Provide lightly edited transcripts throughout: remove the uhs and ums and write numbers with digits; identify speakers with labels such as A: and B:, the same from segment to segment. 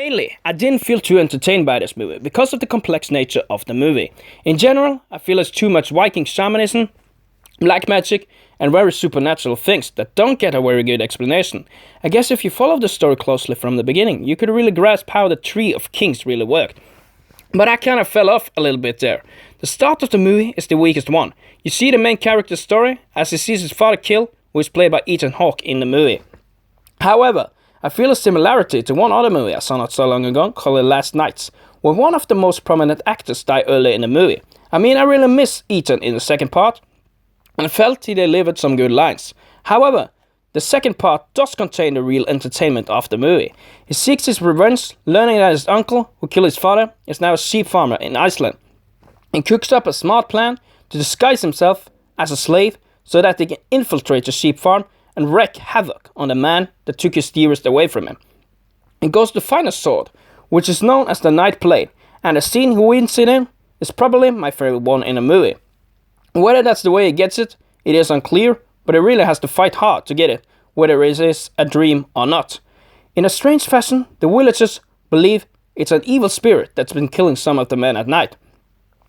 A: Mainly, I didn't feel too entertained by this movie because of the complex nature of the movie. In general, I feel it's too much Viking shamanism, black magic, and very supernatural things that don't get a very good explanation. I guess if you follow the story closely from the beginning, you could really grasp how the Tree of Kings really worked. But I kind of fell off a little bit there. The start of the movie is the weakest one. You see the main character's story as he sees his father killed, who is played by Ethan Hawke in the movie. However, I feel a similarity to one other movie I saw not so long ago called Last Nights, where one of the most prominent actors died early in the movie. I mean, I really miss Ethan in the second part, and I felt he delivered some good lines. However, the second part does contain the real entertainment of the movie. He seeks his revenge, learning that his uncle, who killed his father, is now a sheep farmer in Iceland, and cooks up a smart plan to disguise himself as a slave so that they can infiltrate the sheep farm and wreak havoc on the man that took his dearest away from him. He goes to find a sword, which is known as the downplayed, and the scene he wins it in is probably my favorite one in the movie. Whether that's the way he gets it, it is unclear, but he really has to fight hard to get it, whether it is a dream or not. In a strange fashion, the villagers believe it's an evil spirit that's been killing some of the men at night.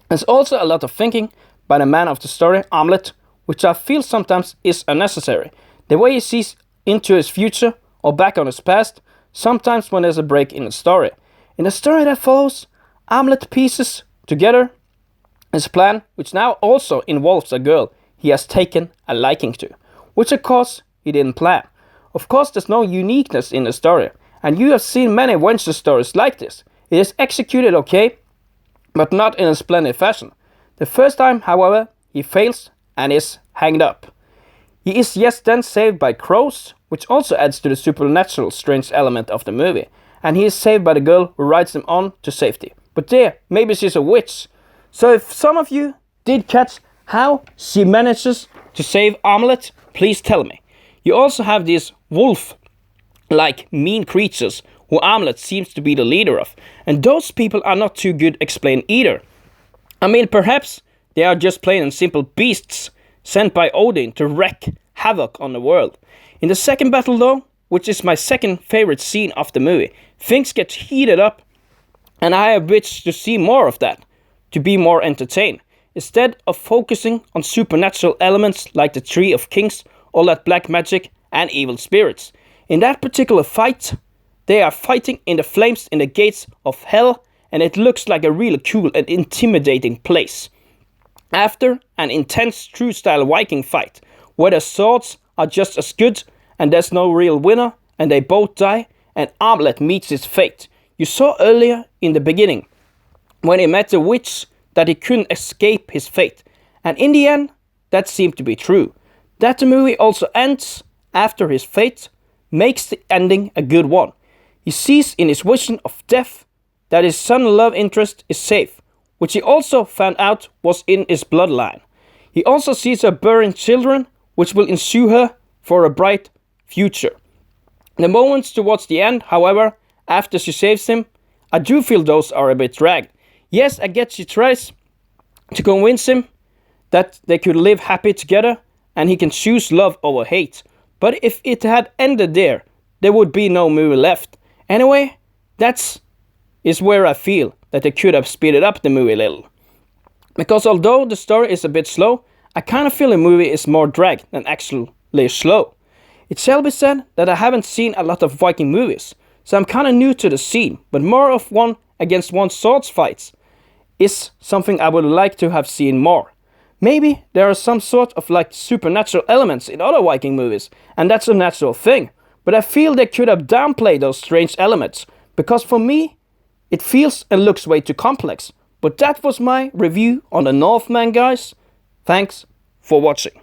A: There's also a lot of thinking by the man of the story, Amleth, which I feel sometimes is unnecessary. The way he sees into his future or back on his past, sometimes when there's a break in the story. In the story that follows, Amleth pieces together his plan, which now also involves a girl he has taken a liking to, which of course he didn't plan. Of course, there's no uniqueness in the story, and you have seen many adventure stories like this. It is executed okay, but not in a splendid fashion. The first time, however, he fails and is hanged up. He is then saved by crows, which also adds to the supernatural strange element of the movie, and he is saved by the girl who rides him on to safety. But there, maybe she's a witch. So if some of you did catch how she manages to save Amleth, please tell me. You also have these wolf-like mean creatures who Amleth seems to be the leader of, and those people are not too good explained either. I mean, perhaps they are just plain and simple beasts sent by Odin to wreak havoc on the world. In the second battle though, which is my second favorite scene of the movie, things get heated up, and I have wished to see more of that, to be more entertained, instead of focusing on supernatural elements like the Tree of Kings, all that black magic and evil spirits. In that particular fight, they are fighting in the flames in the gates of hell, and it looks like a really cool and intimidating place. After an intense true-style Viking fight, where their swords are just as good, and there's no real winner, and they both die, and Amleth meets his fate. You saw earlier in the beginning, when he met the witch, that he couldn't escape his fate, and in the end, that seemed to be true. That the movie also ends after his fate makes the ending a good one. He sees in his vision of death that his son love interest is safe, which he also found out was in his bloodline. He also sees her bearing children, which will ensue her for a bright future. The moments towards the end, however, after she saves him, I do feel those are a bit dragged. Yes, I get she tries to convince him that they could live happy together and he can choose love over hate. But if it had ended there, there would be no movie left. Anyway, is where I feel that they could have speeded up the movie a little. Because although the story is a bit slow, I kind of feel the movie is more dragged than actually slow. It shall be said that I haven't seen a lot of Viking movies, so I'm kind of new to the scene, but more of one against one swords fights is something I would like to have seen more. Maybe there are some sort of like supernatural elements in other Viking movies, and that's a natural thing, but I feel they could have downplayed those strange elements, because for me, it feels and looks way too complex. But that was my review on the Northman, guys. Thanks for watching.